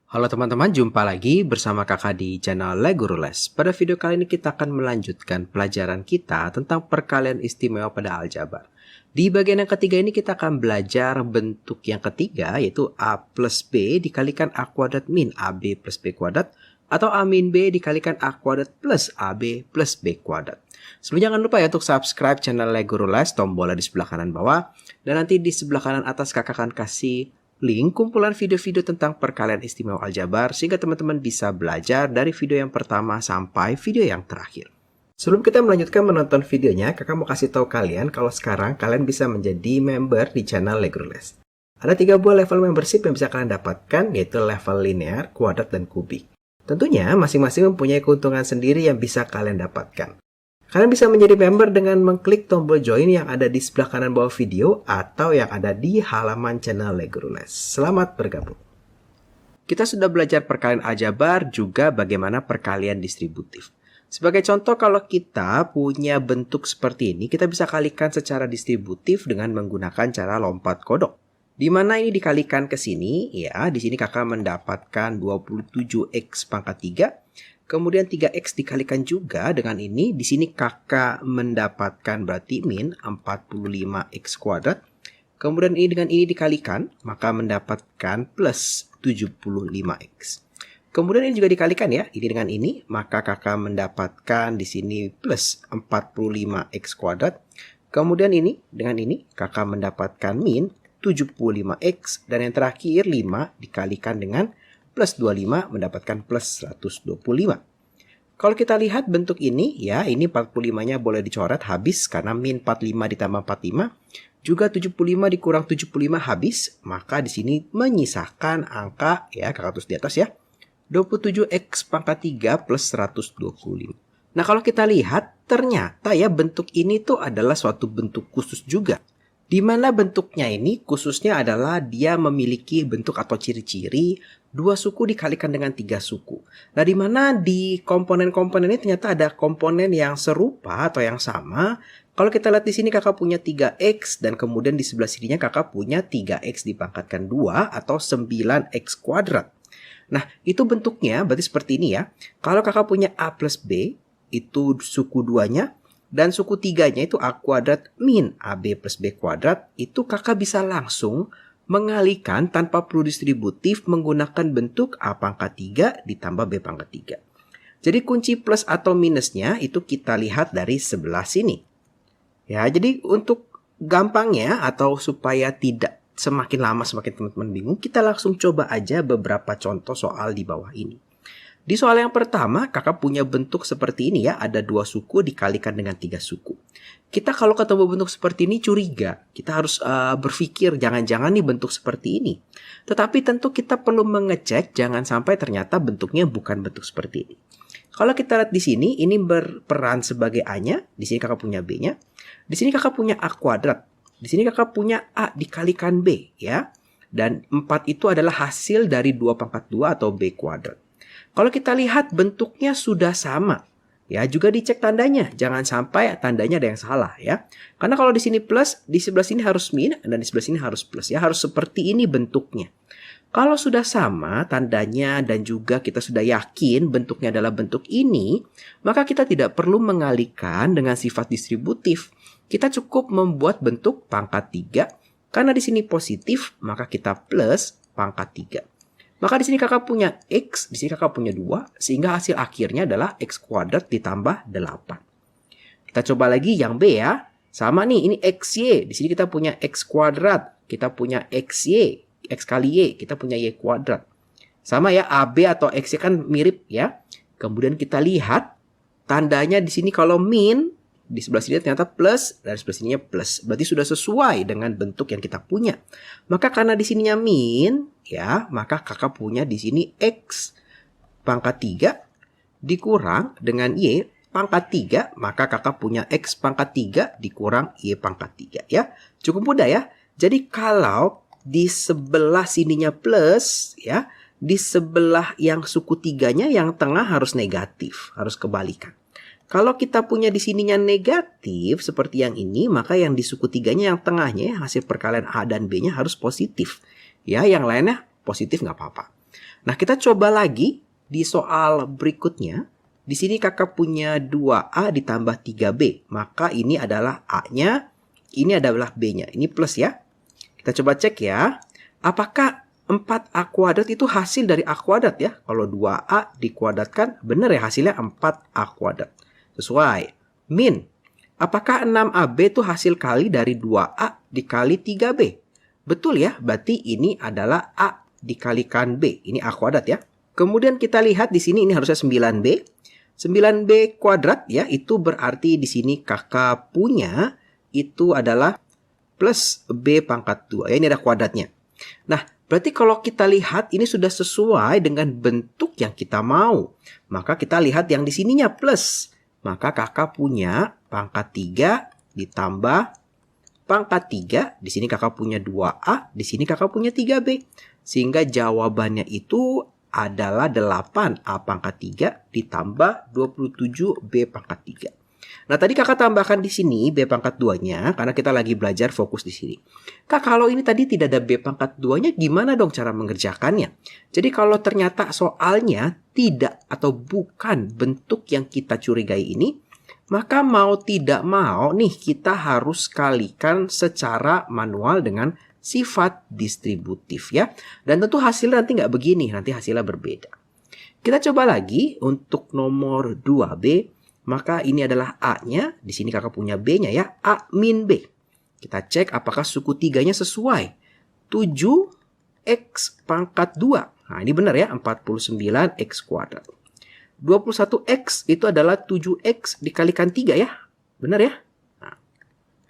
Halo teman-teman, jumpa lagi bersama kakak di channel Le Guru Les. Pada video kali ini kita akan melanjutkan pelajaran kita tentang perkalian istimewa pada aljabar. Di bagian yang ketiga ini kita akan belajar bentuk yang ketiga, yaitu A plus B dikalikan A kuadrat min AB plus B kuadrat, atau A min B dikalikan A kuadrat plus AB plus B kuadrat. Sebelumnya jangan lupa ya untuk subscribe channel Le Guru Les, tombolnya di sebelah kanan bawah, dan nanti di sebelah kanan atas kakak akan kasih link kumpulan video-video tentang perkalian istimewa aljabar sehingga teman-teman bisa belajar dari video yang pertama sampai video yang terakhir. Sebelum kita melanjutkan menonton videonya, kakak mau kasih tahu kalian kalau sekarang kalian bisa menjadi member di channel Le Guru Les. Ada 3 buah level membership yang bisa kalian dapatkan, yaitu level linear, kuadrat, dan kubik. Tentunya masing-masing mempunyai keuntungan sendiri yang bisa kalian dapatkan. Kalian bisa menjadi member dengan mengklik tombol join yang ada di sebelah kanan bawah video atau yang ada di halaman channel Le Guru Les. Selamat bergabung. Kita sudah belajar perkalian aljabar, juga bagaimana perkalian distributif. Sebagai contoh, kalau kita punya bentuk seperti ini, kita bisa kalikan secara distributif dengan menggunakan cara lompat kodok. Di mana ini dikalikan ke sini, ya, di sini kakak mendapatkan 27x pangkat 3. Kemudian 3x dikalikan juga dengan ini. Di sini kakak mendapatkan berarti min 45x kuadrat. Kemudian ini dengan ini dikalikan, maka mendapatkan plus 75x. Kemudian ini juga dikalikan ya, ini dengan ini, maka kakak mendapatkan di sini plus 45x kuadrat. Kemudian ini dengan ini, kakak mendapatkan min 75x. Dan yang terakhir 5 dikalikan dengan plus 25 mendapatkan plus 125. Kalau kita lihat bentuk ini, ya ini 45-nya boleh dicoret habis karena min 45 ditambah 45. Juga 75 dikurang 75 habis, maka di sini menyisakan angka, ya kakak tulis di atas ya, 27x pangkat 3 plus 125. Nah kalau kita lihat, ternyata ya bentuk ini tuh adalah suatu bentuk khusus juga. Di mana bentuknya ini khususnya adalah dia memiliki bentuk atau ciri-ciri 2 suku dikalikan dengan 3 suku. Nah, di mana di komponen-komponen ini ternyata ada komponen yang serupa atau yang sama. Kalau kita lihat di sini kakak punya 3x dan kemudian di sebelah sininya kakak punya 3x dipangkatkan 2 atau 9x kuadrat. Nah, itu bentuknya berarti seperti ini ya. Kalau kakak punya A plus B, itu suku 2-nya. Dan suku 3-nya itu A kuadrat min AB plus B kuadrat, itu kakak bisa langsung mengalihkan tanpa perlu distributif menggunakan bentuk A pangkat 3 ditambah B pangkat 3. Jadi kunci plus atau minusnya itu kita lihat dari sebelah sini. Ya, jadi untuk gampangnya atau supaya tidak semakin lama semakin teman-teman bingung, kita langsung coba aja beberapa contoh soal di bawah ini. Di soal yang pertama, kakak punya bentuk seperti ini ya, ada 2 suku dikalikan dengan 3 suku. Kita kalau ketemu bentuk seperti ini curiga, kita harus berpikir jangan-jangan nih bentuk seperti ini. Tetapi tentu kita perlu mengecek jangan sampai ternyata bentuknya bukan bentuk seperti ini. Kalau kita lihat di sini, ini berperan sebagai A-nya, di sini kakak punya B-nya. Di sini kakak punya A kuadrat, di sini kakak punya A dikalikan B ya. Dan 4 itu adalah hasil dari 2 pangkat 2 atau B kuadrat. Kalau kita lihat bentuknya sudah sama, ya juga dicek tandanya. Jangan sampai tandanya ada yang salah ya. Karena kalau di sini plus, di sebelah sini harus min dan di sebelah sini harus plus ya. Harus seperti ini bentuknya. Kalau sudah sama tandanya dan juga kita sudah yakin bentuknya adalah bentuk ini, maka kita tidak perlu mengalihkan dengan sifat distributif. Kita cukup membuat bentuk pangkat 3. Karena di sini positif, maka kita plus pangkat 3. Maka di sini kakak punya x, di sini kakak punya 2, sehingga hasil akhirnya adalah x kuadrat ditambah 8. Kita coba lagi yang B ya. Sama nih, ini xy. Di sini kita punya x kuadrat, kita punya xy, x kali y, kita punya y kuadrat. Sama ya, AB atau xy kan mirip ya. Kemudian kita lihat tandanya di sini kalau min, di sebelah sini ternyata plus, dan sebelah sininya plus. Berarti sudah sesuai dengan bentuk yang kita punya. Maka karena di sininya min, ya, maka kakak punya di sini x pangkat 3 dikurang dengan y pangkat 3, maka kakak punya x pangkat 3 dikurang y pangkat 3 ya. Cukup mudah ya. Jadi kalau di sebelah sininya plus ya, di sebelah yang suku 3-nya yang tengah harus negatif, harus kebalikan. Kalau kita punya di sininya negatif seperti yang ini, maka yang di suku 3-nya yang tengahnya hasil perkalian A dan B-nya harus positif. Ya, yang lainnya positif nggak apa-apa. Nah, kita coba lagi di soal berikutnya. Di sini kakak punya 2A ditambah 3B. Maka ini adalah A-nya, ini adalah B-nya. Ini plus ya. Kita coba cek ya. Apakah 4A kuadrat itu hasil dari A kuadrat ya? Kalau 2A dikuadratkan, benar ya hasilnya 4A kuadrat. Sesuai. Min. Apakah 6AB itu hasil kali dari 2A dikali 3B? Betul ya, berarti ini adalah A dikalikan B. Ini A kuadrat ya. Kemudian kita lihat di sini ini harusnya 9B. 9B kuadrat ya, itu berarti di sini kakak punya itu adalah plus B pangkat 2. Ya, ini ada kuadratnya. Nah, berarti kalau kita lihat ini sudah sesuai dengan bentuk yang kita mau. Maka kita lihat yang di sininya plus. Maka kakak punya pangkat 3 ditambah pangkat 3. Di sini kakak punya 2A. Di sini kakak punya 3B. Sehingga jawabannya itu adalah 8A pangkat 3 ditambah 27B pangkat 3. Nah, tadi kakak tambahkan di sini B pangkat 2-nya karena kita lagi belajar fokus di sini. Kak, kalau ini tadi tidak ada B pangkat 2-nya, gimana dong cara mengerjakannya? Jadi kalau ternyata soalnya tidak atau bukan bentuk yang kita curigai ini, maka mau tidak mau nih kita harus kalikan secara manual dengan sifat distributif ya. Dan tentu hasilnya nanti nggak begini, nanti hasilnya berbeda. Kita coba lagi untuk nomor 2B. Maka ini adalah A-nya. Di sini kakak punya B-nya ya. A min B. Kita cek apakah suku 3-nya sesuai. 7X pangkat 2. Nah, ini benar ya. 49X kuadrat. 21X itu adalah 7X dikalikan 3 ya. Benar ya? Nah,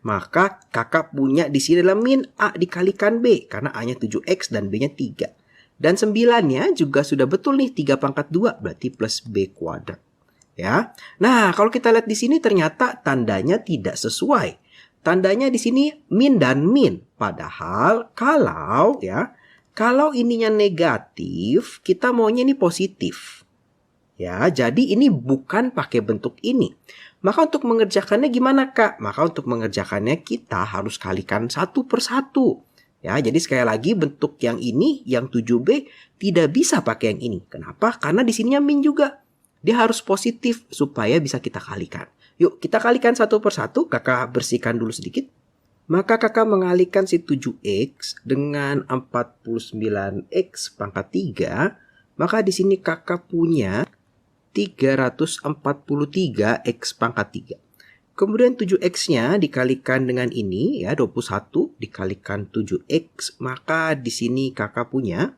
maka kakak punya di sini adalah min A dikalikan B. Karena A-nya 7X dan B-nya 3. Dan 9-nya juga sudah betul nih. 3 pangkat 2 berarti plus B kuadrat. Ya. Nah, kalau kita lihat di sini ternyata tandanya tidak sesuai. Tandanya di sini min dan min. Padahal kalau ininya negatif, kita maunya ini positif. Ya, jadi ini bukan pakai bentuk ini. Maka untuk mengerjakannya gimana, Kak? Maka untuk mengerjakannya kita harus kalikan satu per satu. Ya, jadi sekali lagi bentuk yang ini, yang 7B tidak bisa pakai yang ini. Kenapa? Karena di sininya min juga. Dia harus positif supaya bisa kita kalikan. Yuk kita kalikan satu per satu. Kakak bersihkan dulu sedikit. Maka kakak mengalihkan si 7X dengan 49X pangkat 3. Maka di sini kakak punya 343X pangkat 3. Kemudian 7X-nya dikalikan dengan ini ya 21 dikalikan 7X. Maka di sini kakak punya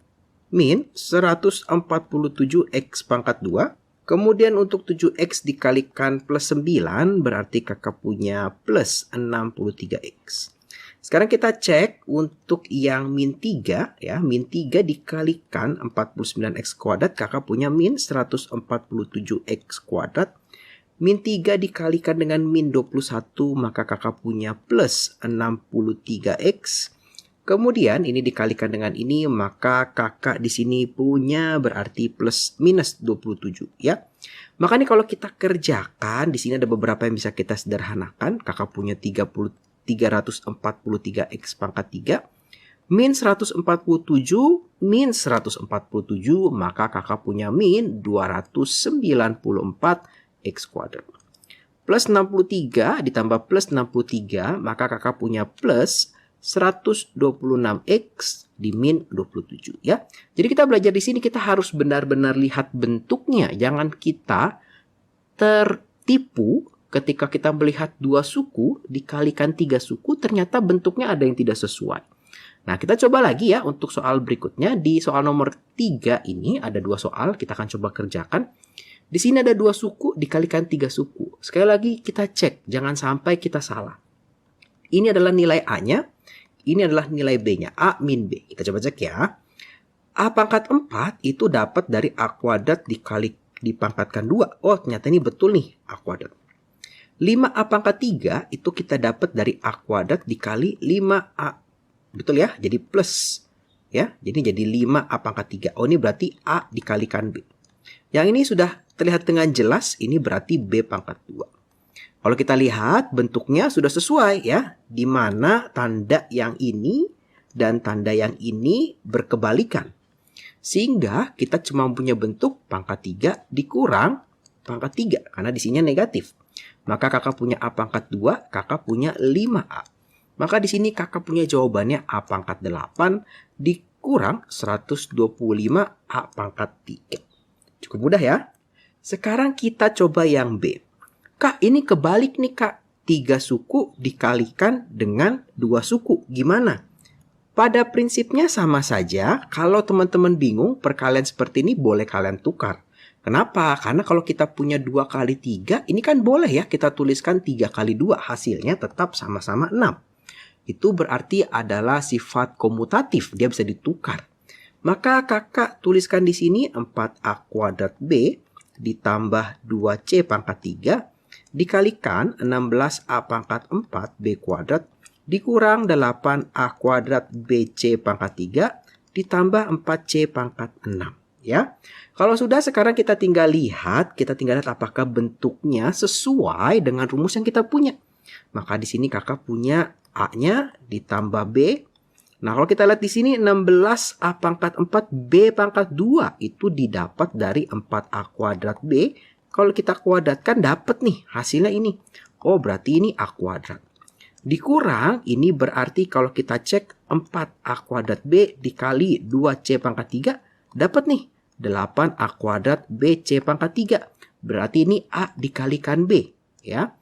min 147X pangkat 2. Kemudian untuk 7X dikalikan plus 9 berarti kakak punya plus 63X. Sekarang kita cek untuk yang min 3 ya. Min 3 dikalikan 49X kuadrat kakak punya min 147X kuadrat. Min 3 dikalikan dengan min 21 maka kakak punya plus 63X. Kemudian ini dikalikan dengan ini maka kakak di sini punya berarti plus minus 27 ya. Maka ini kalau kita kerjakan di sini ada beberapa yang bisa kita sederhanakan. Kakak punya 343X pangkat 3 min 147 min 147 maka kakak punya min 294X kuadrat. Plus 63 ditambah plus 63 maka kakak punya plus 126X di min 27 ya. Jadi kita belajar di sini kita harus benar-benar lihat bentuknya. Jangan kita tertipu ketika kita melihat 2 suku dikalikan 3 suku ternyata bentuknya ada yang tidak sesuai. Nah, kita coba lagi ya untuk soal berikutnya. Di soal nomor 3 ini ada 2 soal, kita akan coba kerjakan. Di sini ada 2 suku dikalikan 3 suku. Sekali lagi kita cek, jangan sampai kita salah. Ini adalah nilai A-nya. Ini adalah nilai B-nya, A min B. Kita coba cek ya. A pangkat 4 itu dapat dari A kuadrat dipangkatkan 2. Oh, ternyata ini betul nih, A kuadrat. 5A pangkat 3 itu kita dapat dari A kuadrat dikali 5A. Betul ya? Jadi plus. Ya, jadi 5A pangkat 3. Oh, ini berarti A dikalikan B. Yang ini sudah terlihat dengan jelas, ini berarti B pangkat 2. Kalau kita lihat bentuknya sudah sesuai ya, di mana tanda yang ini dan tanda yang ini berkebalikan. Sehingga kita cuma punya bentuk pangkat 3 dikurang pangkat 3 karena di sininya negatif. Maka kakak punya A pangkat 2, kakak punya 5A. Maka di sini kakak punya jawabannya A pangkat 8 dikurang 125 A pangkat 3. Cukup mudah ya. Sekarang kita coba yang B. Kak, ini kebalik nih kak. 3 suku dikalikan dengan 2 suku. Gimana? Pada prinsipnya sama saja. Kalau teman-teman bingung perkalian seperti ini boleh kalian tukar. Kenapa? Karena kalau kita punya 2 kali 3, ini kan boleh ya kita tuliskan 3 kali 2. Hasilnya tetap sama-sama 6. Itu berarti adalah sifat komutatif, dia bisa ditukar. Maka kakak tuliskan di sini 4A kuadrat B ditambah 2C pangkat 3 dikalikan 16A pangkat 4 B kuadrat dikurang 8A kuadrat BC pangkat 3 ditambah 4C pangkat 6. Ya. Kalau sudah, sekarang kita tinggal lihat apakah bentuknya sesuai dengan rumus yang kita punya. Maka di sini kakak punya A-nya ditambah B. Nah, kalau kita lihat di sini 16A pangkat 4 B pangkat 2 itu didapat dari 4A kuadrat B. Kalau kita kuadratkan dapat nih hasilnya ini. Oh, berarti ini A kuadrat. Dikurang, ini berarti kalau kita cek 4A kuadrat B dikali 2C pangkat 3 dapat nih 8A kuadrat BC pangkat 3. Berarti ini A dikalikan B. Ya.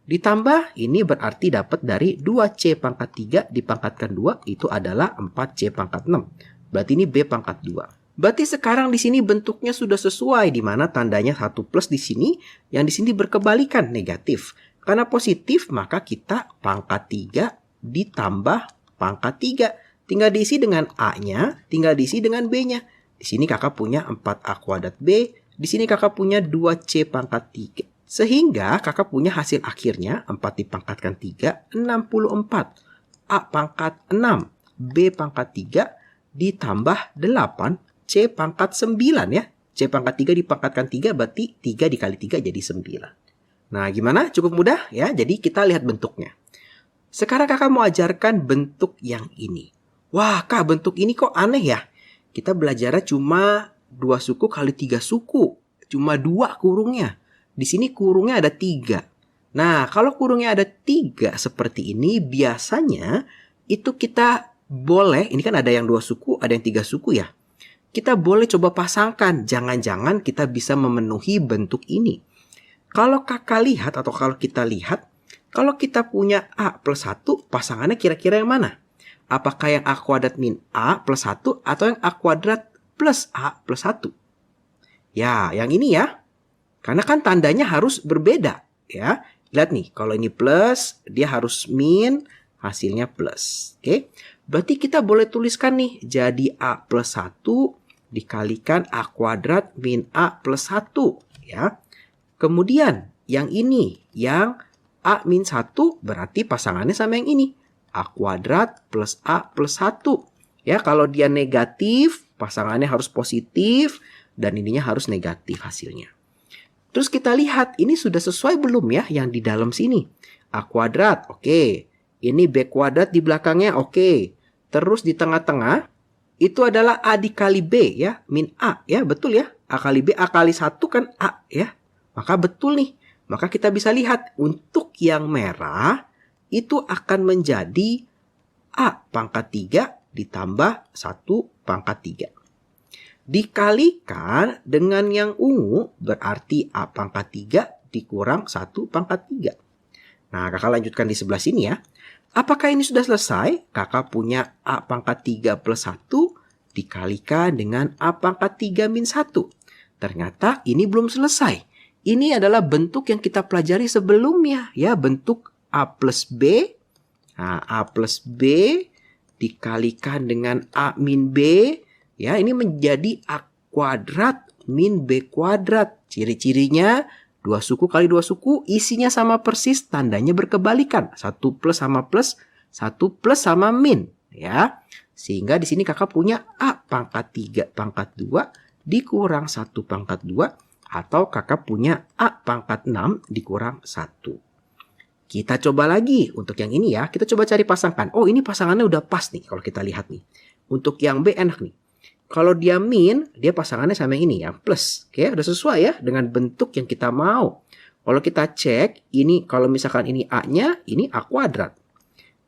Ditambah, ini berarti dapat dari 2C pangkat 3 dipangkatkan 2, itu adalah 4C pangkat 6. Berarti ini B pangkat 2. Berarti sekarang di sini bentuknya sudah sesuai, di mana tandanya 1 plus di sini, yang di sini berkebalikan, negatif. Karena positif, maka kita pangkat 3 ditambah pangkat 3. Tinggal diisi dengan A-nya, tinggal diisi dengan B-nya. Di sini kakak punya 4A kuadrat B, di sini kakak punya 2C pangkat 3. Sehingga kakak punya hasil akhirnya 4 dipangkatkan 3, 64. A pangkat 6, B pangkat 3, ditambah 8, C pangkat 9 ya. C pangkat 3 dipangkatkan 3, berarti 3 dikali 3 jadi 9. Nah, gimana? Cukup mudah ya. Jadi kita lihat bentuknya. Sekarang kakak mau ajarkan bentuk yang ini. Wah, kak, bentuk ini kok aneh ya? Kita belajarnya cuma 2 suku kali 3 suku. Cuma 2 kurungnya. Di sini kurungnya ada 3. Nah, kalau kurungnya ada 3 seperti ini, biasanya itu kita boleh, ini kan ada yang 2 suku, ada yang 3 suku ya. Kita boleh coba pasangkan, jangan-jangan kita bisa memenuhi bentuk ini. Kalau kakak lihat atau kalau kita lihat, kalau kita punya A plus 1, pasangannya kira-kira yang mana? Apakah yang A kuadrat min A plus 1 atau yang A kuadrat plus A plus 1? Ya, yang ini ya. Karena kan tandanya harus berbeda ya. Lihat nih, kalau ini plus, dia harus min, hasilnya plus. Oke. Berarti kita boleh tuliskan nih, jadi A plus 1 dikalikan A kuadrat min A plus 1 ya. Kemudian yang ini, yang A min 1 berarti pasangannya sama yang ini. A kuadrat plus A plus 1. Ya, kalau dia negatif, pasangannya harus positif dan ininya harus negatif hasilnya. Terus kita lihat, ini sudah sesuai belum ya yang di dalam sini? A kuadrat, oke. Ini B kuadrat di belakangnya, oke. Terus di tengah-tengah, itu adalah A dikali B ya, min A ya, betul ya. A kali B, A kali 1 kan A ya. Maka betul nih. Maka kita bisa lihat, untuk yang merah, itu akan menjadi A pangkat 3 ditambah 1 pangkat 3. Dikalikan dengan yang ungu berarti A pangkat 3 dikurang 1 pangkat 3. Nah, kakak lanjutkan di sebelah sini ya. Apakah ini sudah selesai? Kakak punya A pangkat 3 plus 1 dikalikan dengan A pangkat 3 min 1. Ternyata ini belum selesai. Ini adalah bentuk yang kita pelajari sebelumnya ya, bentuk A plus B. Nah, A plus B dikalikan dengan A min B. Ya, ini menjadi A kuadrat min B kuadrat. Ciri-cirinya 2 suku kali 2 suku, isinya sama persis, tandanya berkebalikan. 1 plus sama plus, 1 plus sama min. Ya, sehingga di sini kakak punya A pangkat 3 pangkat 2 dikurang 1 pangkat 2. Atau kakak punya A pangkat 6 dikurang 1. Kita coba lagi untuk yang ini ya. Kita coba cari pasangkan. Oh, ini pasangannya udah pas nih kalau kita lihat nih. Untuk yang B enak nih. Kalau dia min, dia pasangannya sama yang ini, yang plus. Oke, udah sesuai ya dengan bentuk yang kita mau. Kalau kita cek, ini kalau misalkan ini A-nya, ini A kuadrat.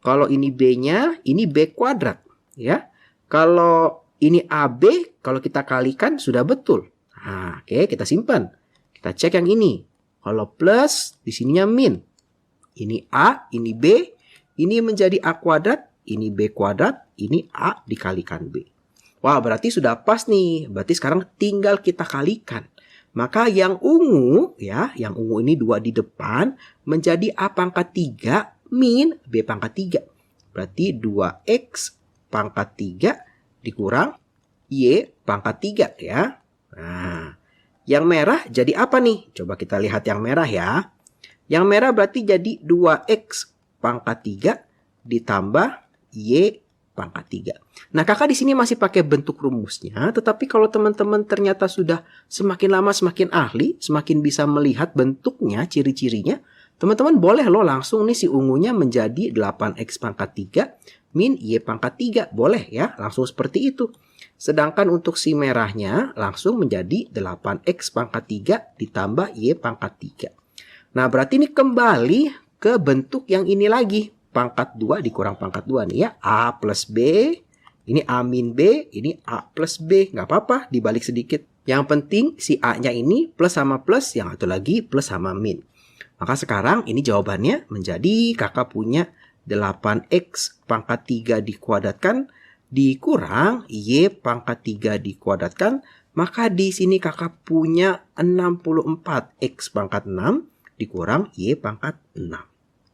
Kalau ini B-nya, ini B kuadrat. Ya. Kalau ini AB, kalau kita kalikan sudah betul. Nah, oke, kita simpan. Kita cek yang ini. Kalau plus, di sininya min. Ini A, ini B, ini menjadi A kuadrat, ini B kuadrat, ini A dikalikan B. Wah, berarti sudah pas nih. Berarti sekarang tinggal kita kalikan. Maka yang ungu, ya, yang ungu ini 2 di depan, menjadi A pangkat 3 min B pangkat 3. Berarti 2X pangkat 3 dikurang Y pangkat 3, ya. Nah, yang merah jadi apa nih? Coba kita lihat yang merah ya. Yang merah berarti jadi 2X pangkat 3 ditambah Y pangkat 3. Nah, kakak di sini masih pakai bentuk rumusnya, tetapi kalau teman-teman ternyata sudah semakin lama semakin ahli, semakin bisa melihat bentuknya, ciri-cirinya, teman-teman boleh loh langsung nih si ungunya menjadi 8X pangkat 3 min Y pangkat 3. Boleh ya, langsung seperti itu. Sedangkan untuk si merahnya langsung menjadi 8X pangkat 3 ditambah Y pangkat 3. Nah, berarti ini kembali ke bentuk yang ini lagi. Pangkat 2 dikurang pangkat 2 nih ya. A plus B. Ini A min B. Ini A plus B. Nggak apa-apa, dibalik sedikit. Yang penting si A-nya ini plus sama plus. Yang satu lagi plus sama min. Maka sekarang ini jawabannya menjadi kakak punya 8X pangkat 3 dikuadratkan dikurang Y pangkat 3 dikuadratkan. Maka di sini kakak punya 64X pangkat 6 dikurang Y pangkat 6.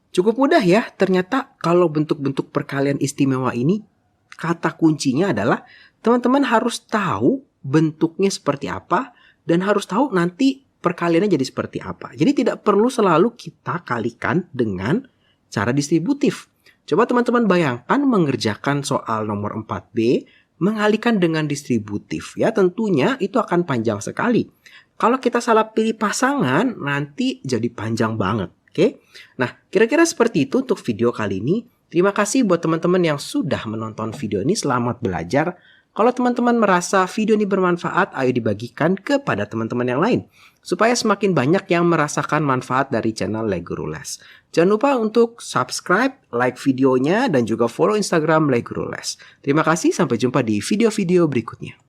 Cukup mudah ya, ternyata kalau bentuk-bentuk perkalian istimewa ini, kata kuncinya adalah teman-teman harus tahu bentuknya seperti apa dan harus tahu nanti perkaliannya jadi seperti apa. Jadi tidak perlu selalu kita kalikan dengan cara distributif. Coba teman-teman bayangkan mengerjakan soal nomor 4B, mengalihkan dengan distributif. Ya, tentunya itu akan panjang sekali. Kalau kita salah pilih pasangan, nanti jadi panjang banget. Oke, nah kira-kira seperti itu untuk video kali ini. Terima kasih buat teman-teman yang sudah menonton video ini. Selamat belajar. Kalau teman-teman merasa video ini bermanfaat, ayo dibagikan kepada teman-teman yang lain. Supaya semakin banyak yang merasakan manfaat dari channel Le Guru Les. Jangan lupa untuk subscribe, like videonya, dan juga follow Instagram Le Guru Les. Terima kasih, sampai jumpa di video-video berikutnya.